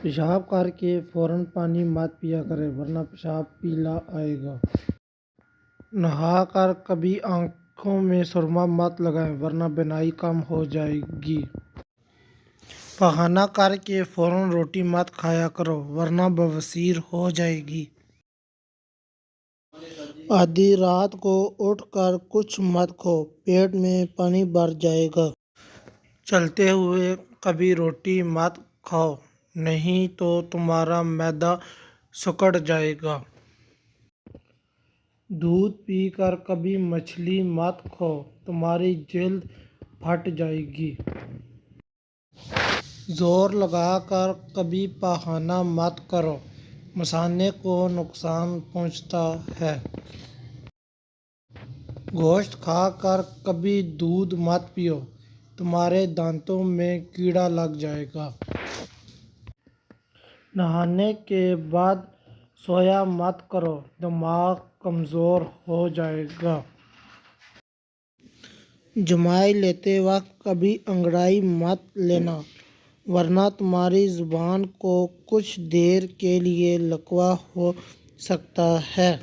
پیشاب کر کے فوراً پانی مت پیا کرے ورنہ پیشاب پیلا آئے گا۔ نہا کر کبھی آنکھوں میں سرما مت لگائیں ورنہ بینائی کم ہو جائے گی۔ پخانہ کر کے فوراً روٹی مت کھایا کرو ورنہ بواسیر ہو جائے گی۔ آدھی رات کو اٹھ کر کچھ مت کھاؤ، پیٹ میں پانی بھر جائے گا۔ چلتے ہوئے کبھی روٹی مت کھاؤ، نہیں تو تمہارا معدہ سکڑ جائے گا۔ دودھ پی کر کبھی مچھلی مت کھاؤ، تمہاری جلد پھٹ جائے گی۔ زور لگا کر کبھی پخانہ مت کرو، مثانے کو نقصان پہنچتا ہے۔ گوشت کھا کر کبھی دودھ مت پیو، تمہارے دانتوں میں کیڑا لگ جائے گا۔ نہانے کے بعد سویا مت کرو، دماغ کمزور ہو جائے گا۔ جمائی لیتے وقت کبھی انگڑائی مت لینا ورنہ تمہاری زبان کو کچھ دیر کے لیے لکوہ ہو سکتا ہے۔